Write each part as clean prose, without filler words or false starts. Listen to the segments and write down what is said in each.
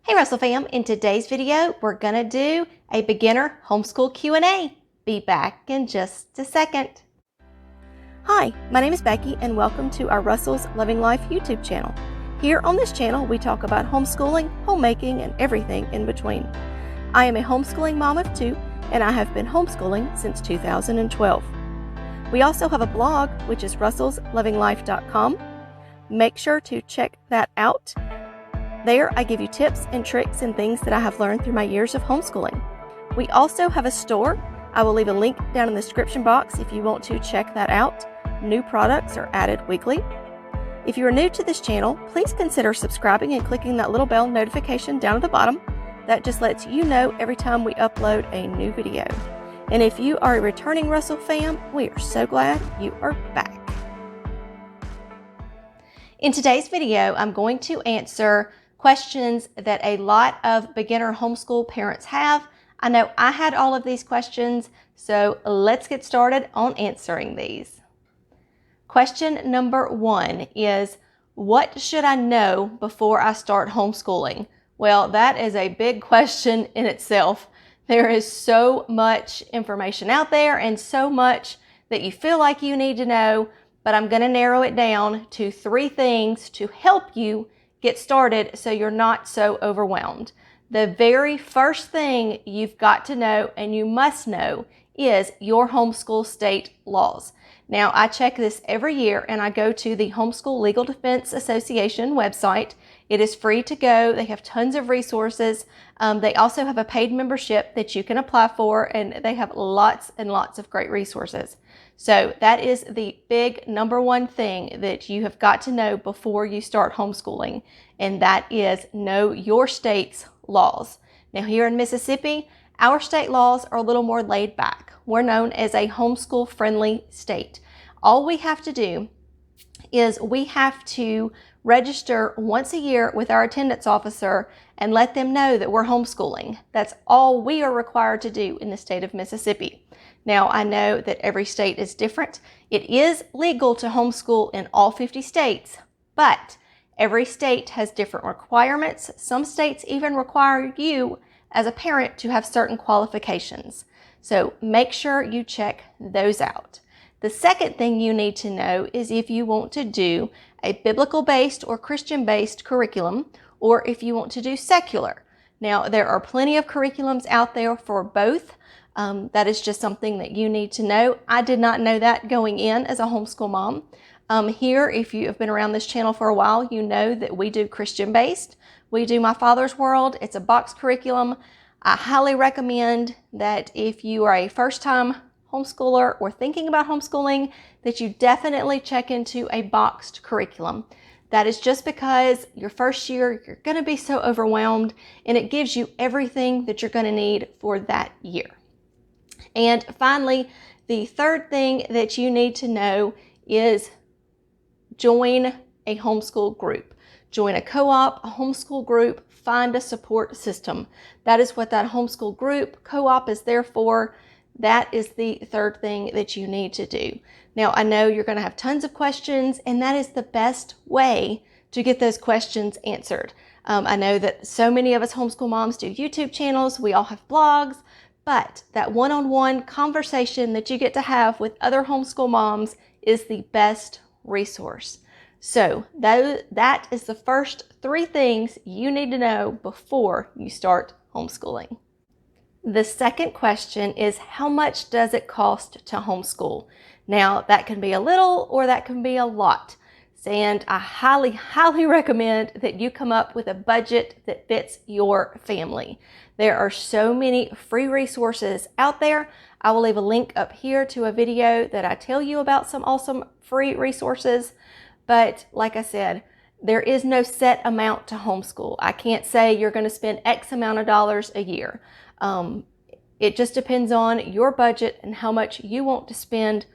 Hey Russell fam, in today's video, we're gonna do a beginner homeschool Q&A. Be back in just a second. Hi, my name is Becky and welcome to our Russell's Loving Life YouTube channel. Here on this channel, we talk about homeschooling, homemaking, and everything in between. I am a homeschooling mom of two, and I have been homeschooling since 2012. We also have a blog, which is russellslovinglife.com. Make sure to check that out. There, I give you tips and tricks and things that I have learned through my years of homeschooling. We also have a store. I will leave a link down in the description box if you want to check that out. New products are added weekly. If you are new to this channel, please consider subscribing and clicking that little bell notification down at the bottom. That just lets you know every time we upload a new video. And if you are a returning Russell fam, we are so glad you are back. In today's video, I'm going to answer questions that a lot of beginner homeschool parents have. I know I had all of these questions, so let's get started on answering these. Question number 1 is, what should I know before I start homeschooling? Well, that is a big question in itself. There is so much information out there and so much that you feel like you need to know, but I'm going to narrow it down to 3 things to help you get started so you're not so overwhelmed. The very first thing you've got to know and you must know is your homeschool state laws. Now, I check this every year and I go to the Homeschool Legal Defense Association website. It is free to go. They have tons of resources. They also have a paid membership that you can apply for, and they have lots and lots of great resources. So that is the big number 1 thing that you have got to know before you start homeschooling, and that is know your state's laws. Now, here in Mississippi, our state laws are a little more laid back. We're known as a homeschool friendly state. All we have to do is we have to register once a year with our attendance officer and let them know that we're homeschooling. That's all we are required to do in the state of Mississippi. Now, I know that every state is different. It is legal to homeschool in all 50 states, but every state has different requirements. Some states even require you as a parent to have certain qualifications. So make sure you check those out. The second thing you need to know is if you want to do a biblical-based or Christian-based curriculum, or if you want to do secular. Now, there are plenty of curriculums out there for both. That is just something that you need to know. I did not know that going in as a homeschool mom. Here, if you have been around this channel for a while, you know that we do Christian-based. We do My Father's World. It's a box curriculum. I highly recommend that if you are a first-time homeschooler or thinking about homeschooling, that you definitely check into a boxed curriculum. That is just because your first year, you're going to be so overwhelmed, and it gives you everything that you're going to need for that year. And finally, the third thing that you need to know is join a homeschool group. Join a co-op, a homeschool group, find a support system. That is what that homeschool group, co-op is there for. That is the third thing that you need to do. Now, I know you're going to have tons of questions, and that is the best way to get those questions answered. I know that so many of us homeschool moms do YouTube channels. We all have blogs. But that one-on-one conversation that you get to have with other homeschool moms is the best resource. So that is the first 3 things you need to know before you start homeschooling. The second question is, how much does it cost to homeschool? Now, that can be a little or that can be a lot. And I highly, highly recommend that you come up with a budget that fits your family. There are so many free resources out there. I will leave a link up here to a video that I tell you about some awesome free resources. But like I said, there is no set amount to homeschool. I can't say you're going to spend X amount of dollars a year. It just depends on your budget and how much you want to spend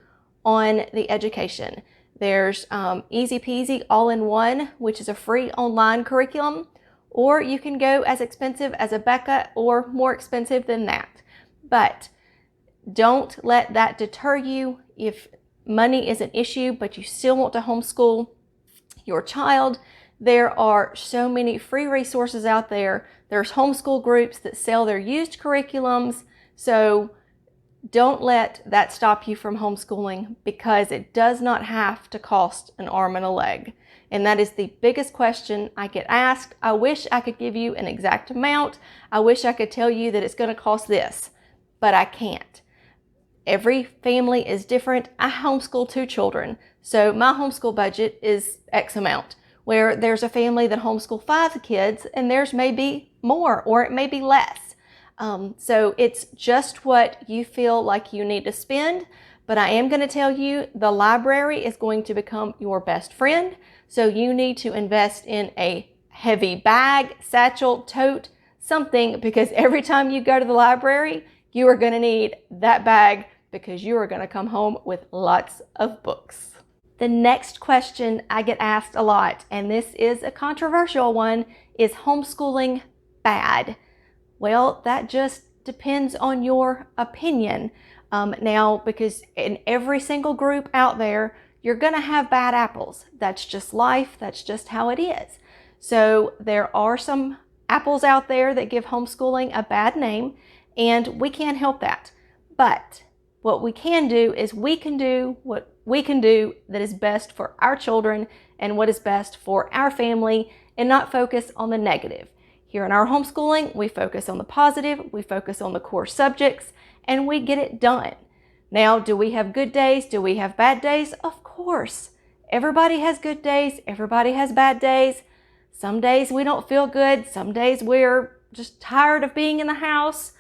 on the education. There's Easy Peasy All-in-One, which is a free online curriculum, or you can go as expensive as a Becca or more expensive than that. But don't let that deter you. If money is an issue, but you still want to homeschool your child, There are so many free resources out there. There's homeschool groups that sell their used curriculums. So don't let that stop you from homeschooling, because it does not have to cost an arm and a leg. And that is the biggest question I get asked. I wish I could give you an exact amount. I wish I could tell you that it's going to cost this, but I can't. Every family is different. I homeschool 2 children, so my homeschool budget is X amount. Where there's a family that homeschool 5 kids, and theirs may be more or it may be less. So it's just what you feel like you need to spend. But I am going to tell you, the library is going to become your best friend. So you need to invest in a heavy bag, satchel, tote, something, because every time you go to the library, you are going to need that bag, because you are going to come home with lots of books. The next question I get asked a lot, and this is a controversial one, is homeschooling bad? Well, that just depends on your opinion. Now, because in every single group out there, you're going to have bad apples. That's just life. That's just how it is. So there are some apples out there that give homeschooling a bad name, and we can't help that. But what we can do is we can do what we can do that is best for our children and what is best for our family, and not focus on the negative. Here in our homeschooling, we focus on the positive, we focus on the core subjects, and we get it done. Now, do we have good days? Do we have bad days? Of course. Everybody has good days. Everybody has bad days. Some days we don't feel good. Some days we're just tired of being in the house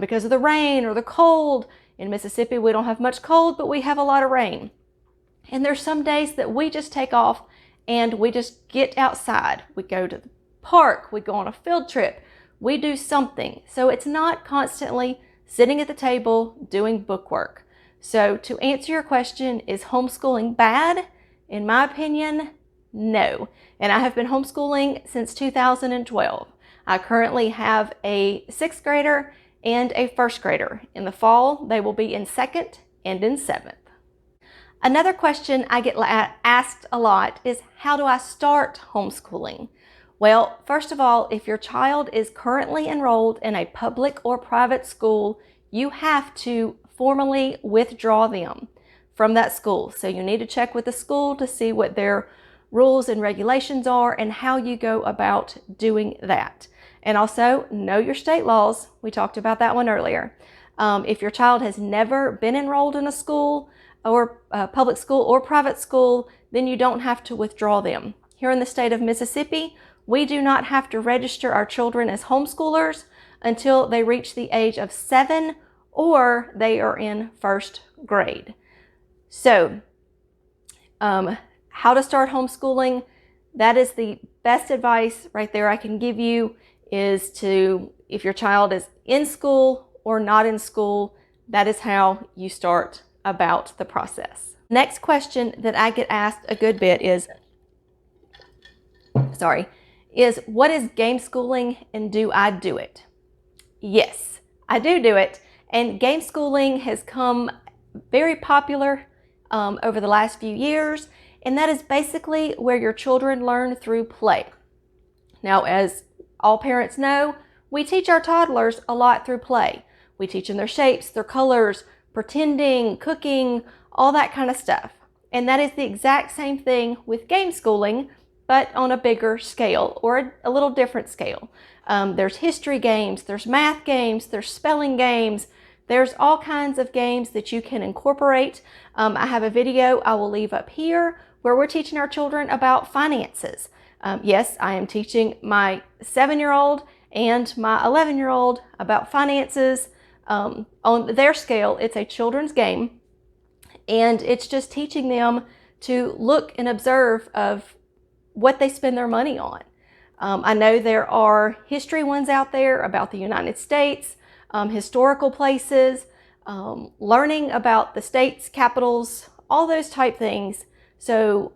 because of the rain or the cold. In Mississippi, we don't have much cold, but we have a lot of rain. And there's some days that we just take off and we just get outside. We go to the park, we go on a field trip, we do something. So it's not constantly sitting at the table doing bookwork. So to answer your question, is homeschooling bad? In my opinion, no. And I have been homeschooling since 2012. I currently have a 6th grader and a 1st grader. In the fall, they will be in 2nd and in 7th. Another question I get asked a lot is, how do I start homeschooling? Well, first of all, if your child is currently enrolled in a public or private school, you have to formally withdraw them from that school. So you need to check with the school to see what their rules and regulations are and how you go about doing that. And also, know your state laws. We talked about that one earlier. If your child has never been enrolled in a school or public school or private school, then you don't have to withdraw them. Here in the state of Mississippi, we do not have to register our children as homeschoolers until they reach the age of 7 or they are in 1st grade. So, how to start homeschooling, that is the best advice right there I can give you, is to, if your child is in school or not in school, that is how you start about the process. Next question that I get asked a good bit is what is game schooling and do I do it? Yes, I do it. And game schooling has come very popular over the last few years. And that is basically where your children learn through play. Now, as all parents know, we teach our toddlers a lot through play. We teach them their shapes, their colors, pretending, cooking, all that kind of stuff. And that is the exact same thing with game schooling, but on a bigger scale or a little different scale. There's history games, there's math games, there's spelling games, there's all kinds of games that you can incorporate. I have a video I will leave up here where we're teaching our children about finances. Yes, I am teaching my 7-year-old and my 11-year-old about finances. On their scale, it's a children's game, and it's just teaching them to look and observe of what they spend their money on. I know there are history ones out there about the United States, historical places, learning about the states, capitals, all those type things. So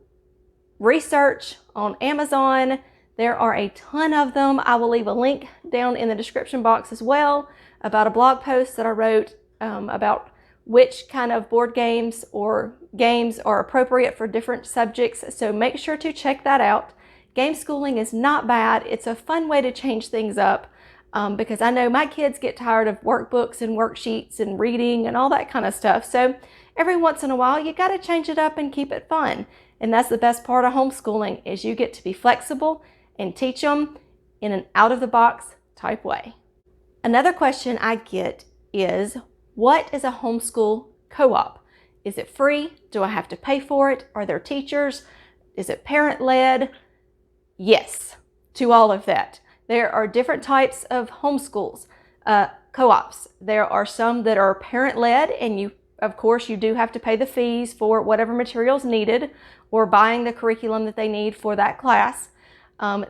research on Amazon. There are a ton of them. I will leave a link down in the description box as well about a blog post that I wrote about which kind of board games or games are appropriate for different subjects. So make sure to check that out. Game schooling is not bad. It's a fun way to change things up because I know my kids get tired of workbooks and worksheets and reading and all that kind of stuff. So every once in a while, you got to change it up and keep it fun. And that's the best part of homeschooling is you get to be flexible and teach them in an out-of-the-box type way. Another question I get is, what is a homeschool co-op? Is it free? Do I have to pay for it? Are there teachers? Is it parent-led? Yes, to all of that. There are different types of homeschools, co-ops. There are some that are parent-led, and of course, you do have to pay the fees for whatever materials needed or buying the curriculum that they need for that class.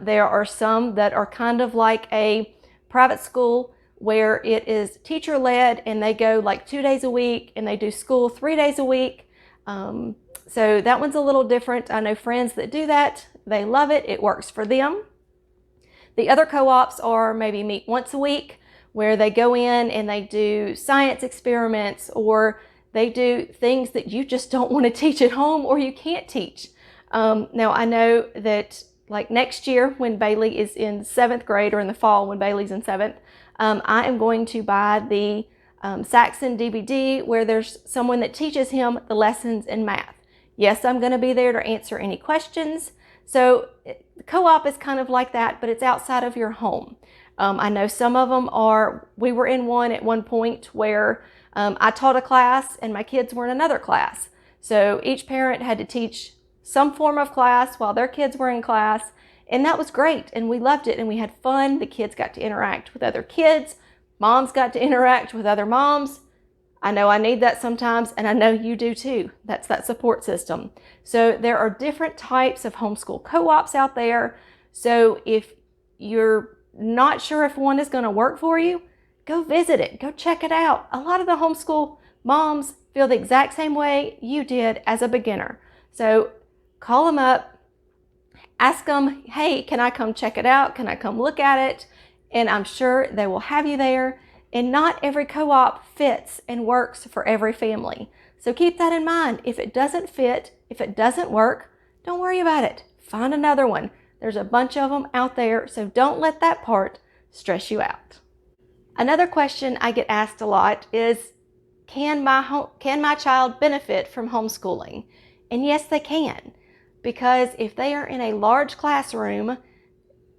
There are some that are kind of like a private school where it is teacher-led and they go like 2 days a week and they do school 3 days a week. So that one's a little different. I know friends that do that. They love it. It works for them. The other co-ops are maybe meet once a week where they go in and they do science experiments or they do things that you just don't want to teach at home or you can't teach. Now I know that like next year when Bailey is in 7th grade or in the fall when Bailey's in 7th, I am going to buy the Saxon DVD where there's someone that teaches him the lessons in math. Yes, I'm going to be there to answer any questions. So the co-op is kind of like that, but it's outside of your home. I know some of them are, we were in one at one point where I taught a class and my kids were in another class. So each parent had to teach some form of class while their kids were in class. And that was great. And we loved it. And we had fun. The kids got to interact with other kids. Moms got to interact with other moms. I know I need that sometimes. And I know you do too. That's that support system. So there are different types of homeschool co-ops out there. So if you're not sure if one is going to work for you, go visit it. Go check it out. A lot of the homeschool moms feel the exact same way you did as a beginner. So call them up. Ask them, hey, can I come check it out? Can I come look at it? And I'm sure they will have you there. And not every co-op fits and works for every family. So keep that in mind. If it doesn't fit, if it doesn't work, don't worry about it. Find another one. There's a bunch of them out there, so don't let that part stress you out. Another question I get asked a lot is, can my child benefit from homeschooling? And yes, they can. Because if they are in a large classroom,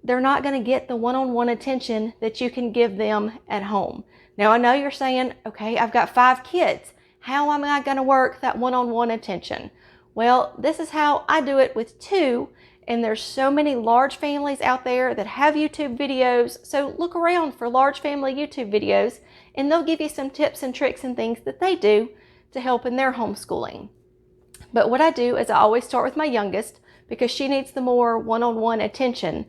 they're not going to get the one-on-one attention that you can give them at home. Now, I know you're saying, okay, I've got 5 kids. How am I going to work that one-on-one attention? Well, this is how I do it with 2, and there's so many large families out there that have YouTube videos. So look around for large family YouTube videos, and they'll give you some tips and tricks and things that they do to help in their homeschooling. But what I do is I always start with my youngest because she needs the more one-on-one attention.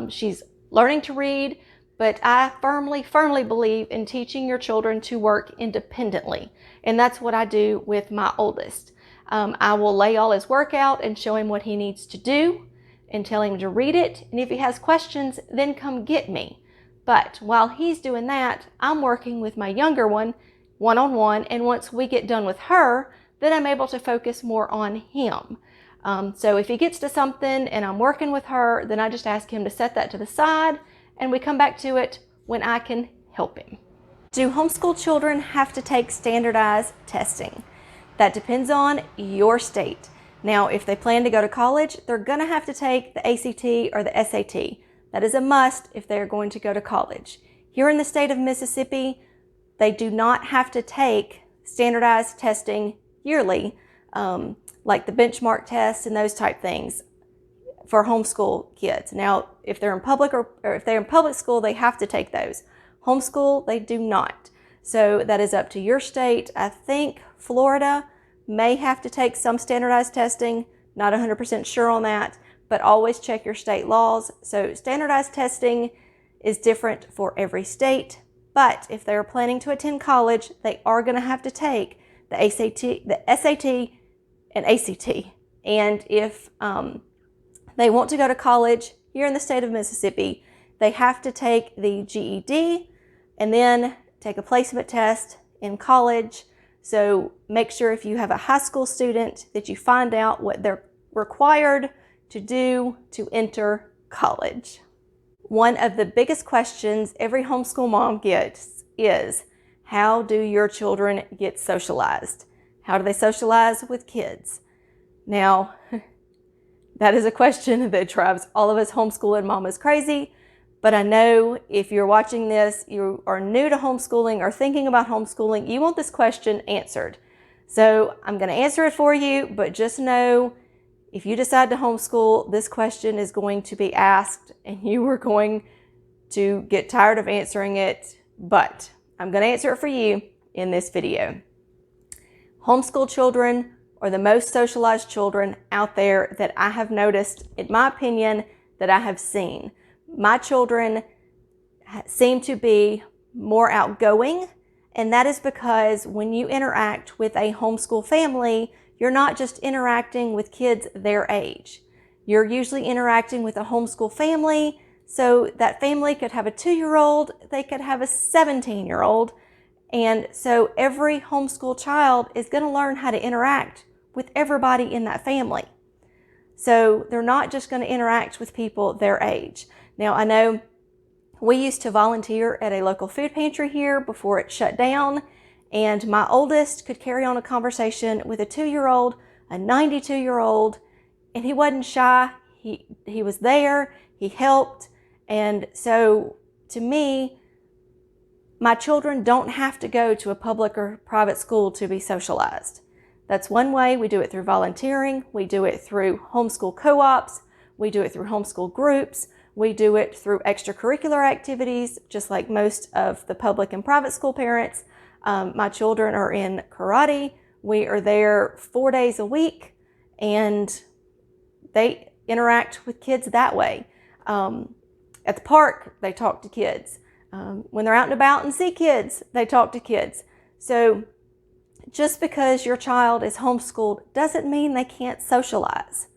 She's learning to read, but I firmly believe in teaching your children to work independently. And that's what I do with my oldest. I will lay all his work out and show him what he needs to do and tell him to read it. And if he has questions, then come get me. But while he's doing that, I'm working with my younger one-on-one. And once we get done with her, then I'm able to focus more on him. So if he gets to something and I'm working with her, then I just ask him to set that to the side and we come back to it when I can help him. Do homeschool children have to take standardized testing? That depends on your state. Now, if they plan to go to college, they're going to have to take the ACT or the SAT. That is a must if they're going to go to college. Here in the state of Mississippi, they do not have to take standardized testing yearly, like the benchmark tests and those type things for homeschool kids. Now, if they're in public or if they're in public school, they have to take those. Homeschool, they do not. So that is up to your state. I think Florida may have to take some standardized testing. Not 100% sure on that, but always check your state laws. So standardized testing is different for every state. But if they're planning to attend college, they are going to have to take the ACT, the SAT, and ACT. And if they want to go to college here in the state of Mississippi, they have to take the GED and then take a placement test in college. So make sure if you have a high school student that you find out what their required to do to enter college? One of the biggest questions every homeschool mom gets is, how do your children get socialized? How do they socialize with kids? Now, that is a question that drives all of us homeschooling mamas crazy, but I know if you're watching this, you are new to homeschooling or thinking about homeschooling, you want this question answered. So I'm going to answer it for you, but just know if you decide to homeschool, this question is going to be asked and you are going to get tired of answering it, but I'm going to answer it for you in this video. Homeschool children are the most socialized children out there that I have noticed, in my opinion, that I have seen. My children seem to be more outgoing, and that is because when you interact with a homeschool family, you're not just interacting with kids their age. You're usually interacting with a homeschool family, so that family could have a 2-year-old, they could have a 17-year-old, and so every homeschool child is going to learn how to interact with everybody in that family. So they're not just going to interact with people their age. Now, I know we used to volunteer at a local food pantry here before it shut down, and my oldest could carry on a conversation with a 2-year-old, a 92-year-old, and he wasn't shy. He was there, he helped, and so to me, my children don't have to go to a public or private school to be socialized. That's one way. We do it through volunteering. We do it through homeschool co-ops. We do it through homeschool groups. We do it through extracurricular activities, just like most of the public and private school parents. My children are in karate. We are there 4 days a week, and they interact with kids that way. At the park, they talk to kids. When they're out and about and see kids, they talk to kids. So just because your child is homeschooled doesn't mean they can't socialize.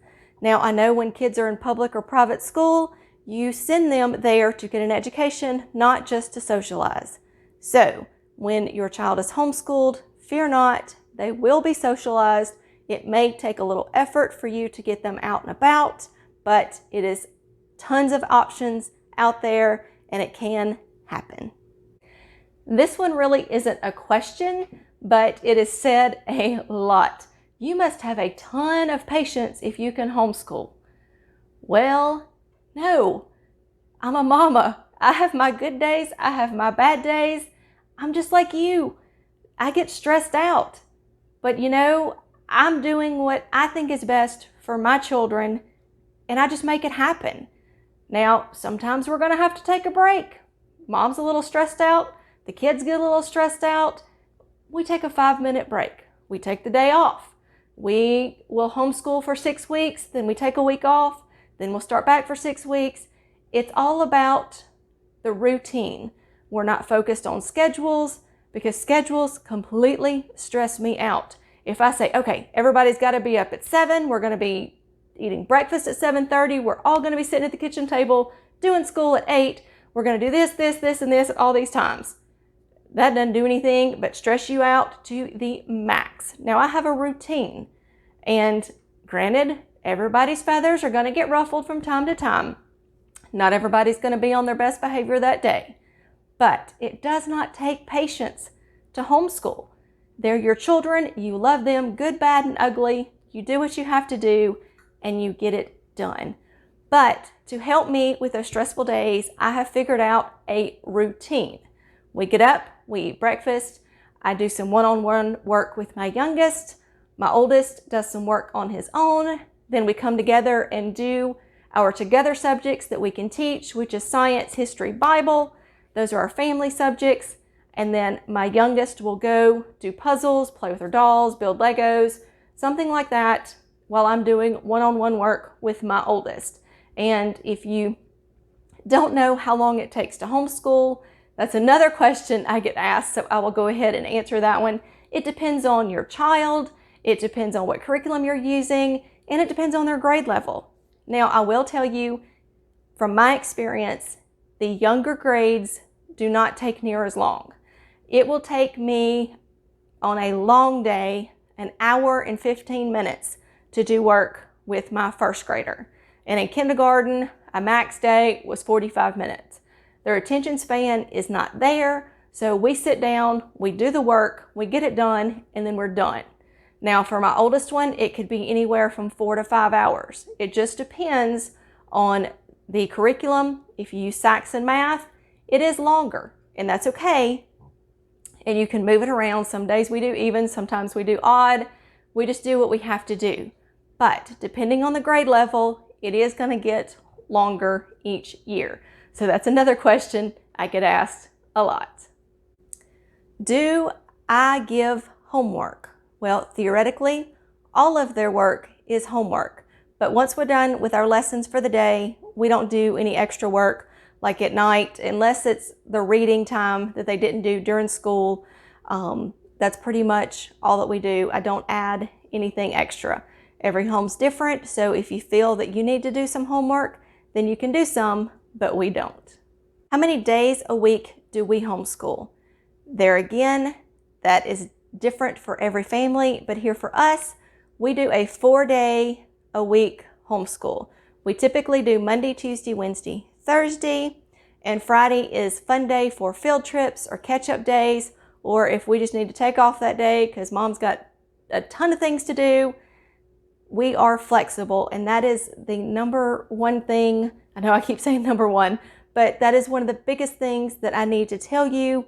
Now, I know when kids are in public or private school, you send them there to get an education, not just to socialize. So when your child is homeschooled, fear not, they will be socialized. It may take a little effort for you to get them out and about, but it is tons of options out there and it can happen. This one really isn't a question, but it is said a lot. You must have a ton of patience if you can homeschool. Well, no, I'm a mama. I have my good days. I have my bad days. I'm just like you. I get stressed out. But you know, I'm doing what I think is best for my children, and I just make it happen. Now, sometimes we're going to have to take a break. Mom's a little stressed out. The kids get a little stressed out. We take a 5-minute break. We take the day off. We will homeschool for 6 weeks, then we take a week off, then we'll start back for 6 weeks. It's all about the routine. We're not focused on schedules because schedules completely stress me out. If I say, okay, everybody's got to be up at 7, we're going to be eating breakfast at 7:30, we're all going to be sitting at the kitchen table doing school at 8, we're going to do this, this, this, and this at all these times. That doesn't do anything but stress you out to the max. Now, I have a routine, and granted, everybody's feathers are going to get ruffled from time to time. Not everybody's going to be on their best behavior that day, but it does not take patience to homeschool. They're your children. You love them, good, bad, and ugly. You do what you have to do, and you get it done. But to help me with those stressful days, I have figured out a routine. We get up, we eat breakfast, I do some one-on-one work with my youngest, my oldest does some work on his own, then we come together and do our together subjects that we can teach, which is science, history, Bible. Those are our family subjects. And then my youngest will go do puzzles, play with her dolls, build Legos, something like that, while I'm doing one-on-one work with my oldest. And if you don't know how long it takes to homeschool, that's another question I get asked, so I will go ahead and answer that one. It depends on your child, it depends on what curriculum you're using, and it depends on their grade level. Now, I will tell you, from my experience, the younger grades do not take near as long. It will take me, on a long day, 1 hour and 15 minutes to do work with my first grader. And in kindergarten, a max day was 45 minutes. Their attention span is not there, so we sit down, we do the work, we get it done, and then we're done. Now for my oldest one, it could be anywhere from 4 to 5 hours. It just depends on the curriculum. If you use Saxon math, it is longer, and that's okay. And you can move it around. Some days we do even, sometimes we do odd. We just do what we have to do. But depending on the grade level, it is going to get longer each year. So that's another question I get asked a lot. Do I give homework? Well, theoretically, all of their work is homework. But once we're done with our lessons for the day, we don't do any extra work like at night, unless it's the reading time that they didn't do during school. That's pretty much all that we do. I don't add anything extra. Every home's different, so if you feel that you need to do some homework, then you can do some, but we don't. How many days a week do we homeschool? There again, that is different for every family, but here for us, we do a 4-day a week homeschool. We typically do Monday, Tuesday, Wednesday, Thursday, and Friday is fun day for field trips or catch-up days, or if we just need to take off that day because mom's got a ton of things to do. We are flexible, and that is the number one thing. I know I keep saying number one, but that is one of the biggest things that I need to tell you,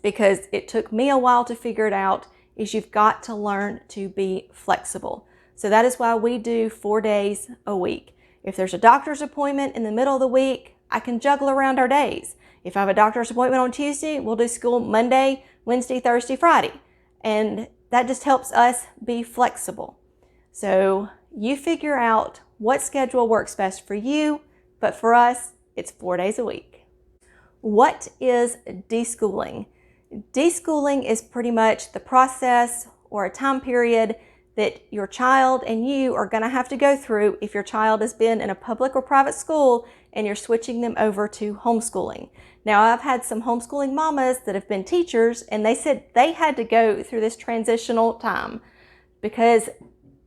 because it took me a while to figure it out, is you've got to learn to be flexible. So that is why we do 4 days a week. If there's a doctor's appointment in the middle of the week, I can juggle around our days. If I have a doctor's appointment on Tuesday, we'll do school Monday, Wednesday, Thursday, Friday. And that just helps us be flexible. So you figure out what schedule works best for you, but for us, it's 4 days a week. What is deschooling? Deschooling is pretty much the process or a time period that your child and you are going to have to go through if your child has been in a public or private school and you're switching them over to homeschooling. Now, I've had some homeschooling mamas that have been teachers, and they said they had to go through this transitional time because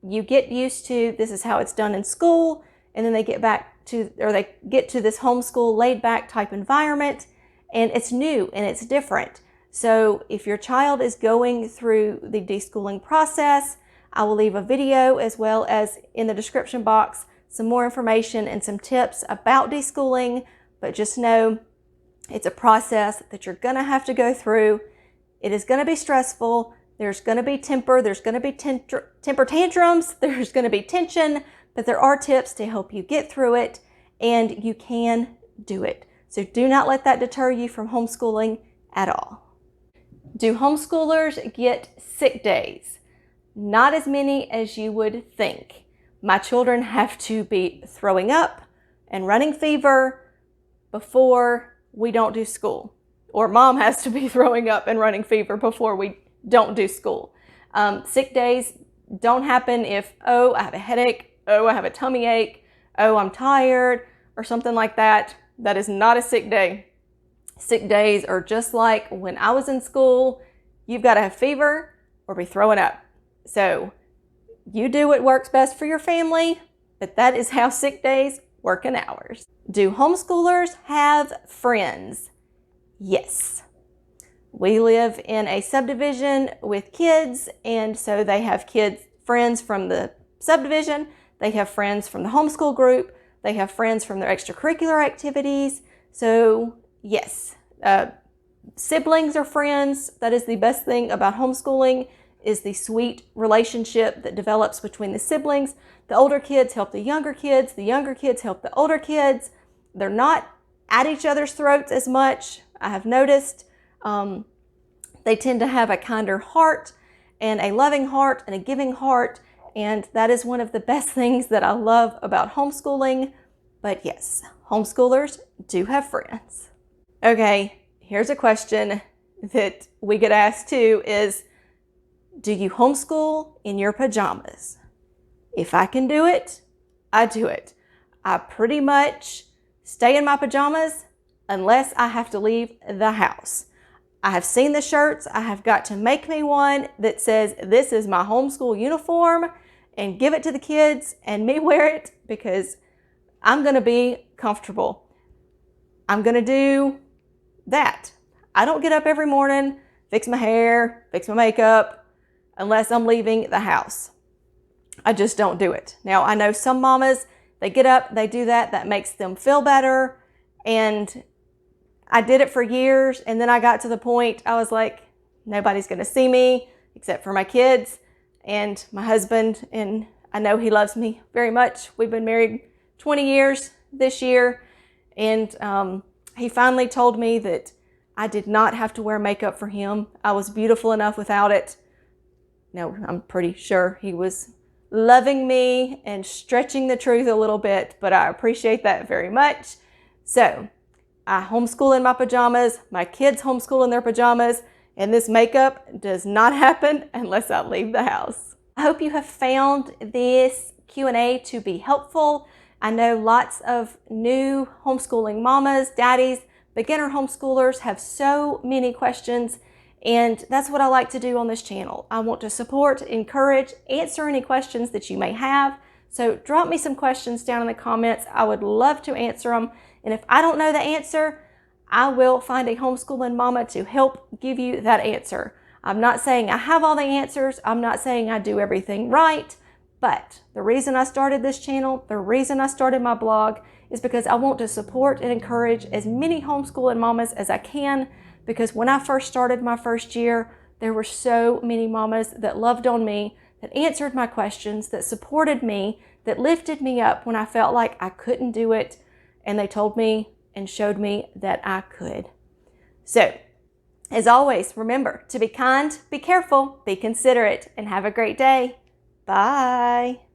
you get used to this is how it's done in school, and then they get to this homeschool laid back type environment, and it's new and it's different. So if your child is going through the deschooling process, I will leave a video as well as in the description box some more information and some tips about deschooling, but just know it's a process that you're going to have to go through. It is going to be stressful. There's going to be temper. There's going to be temper tantrums. There's going to be tension, but there are tips to help you get through it, and you can do it. So do not let that deter you from homeschooling at all. Do homeschoolers get sick days? Not as many as you would think. My children have to be throwing up and running fever before we don't do school. Or mom has to be throwing up and running fever before we don't do school. Sick days don't happen if, oh, I have a headache, oh, I have a tummy ache, oh, I'm tired, or something like that. That is not a sick day. Sick days are just like when I was in school. You've got to have fever or be throwing up. So you do what works best for your family, but that is how sick days work in ours. Do homeschoolers have friends? Yes. We live in a subdivision with kids, and so they have friends from the subdivision, they have friends from the homeschool group, they have friends from their extracurricular activities. So yes, siblings are friends. That is the best thing about homeschooling, is the sweet relationship that develops between the siblings. The older kids help the younger kids help the older kids. They're not at each other's throats as much, I have noticed. They tend to have a kinder heart and a loving heart and a giving heart, and that is one of the best things that I love about homeschooling. But yes, homeschoolers do have friends. Okay, here's a question that we get asked too is, do you homeschool in your pajamas? If I can do it, I do it. I pretty much stay in my pajamas unless I have to leave the house. I have seen the shirts. I have got to make me one that says, this is my homeschool uniform, and give it to the kids and me wear it, because I'm going to be comfortable. I'm going to do that. I don't get up every morning, fix my hair, fix my makeup, unless I'm leaving the house. I just don't do it. Now, I know some mamas, they get up, they do that. That makes them feel better. And I did it for years. And then I got to the point, I was like, nobody's going to see me except for my kids and my husband. And I know he loves me very much. We've been married 20 years this year. And he finally told me that I did not have to wear makeup for him. I was beautiful enough without it. No, I'm pretty sure he was loving me and stretching the truth a little bit, but I appreciate that very much. So I homeschool in my pajamas, my kids homeschool in their pajamas, and this makeup does not happen unless I leave the house. I hope you have found this Q&A to be helpful. I know lots of new homeschooling mamas, daddies, beginner homeschoolers have so many questions, and that's what I like to do on this channel. I want to support, encourage, answer any questions that you may have. So drop me some questions down in the comments. I would love to answer them. And if I don't know the answer, I will find a homeschooling mama to help give you that answer. I'm not saying I have all the answers. I'm not saying I do everything right. But the reason I started this channel, the reason I started my blog, is because I want to support and encourage as many homeschooling mamas as I can. Because when I first started my first year, there were so many mamas that loved on me, that answered my questions, that supported me, that lifted me up when I felt like I couldn't do it. And they told me and showed me that I could. So, as always, remember to be kind, be careful, be considerate, and have a great day. Bye.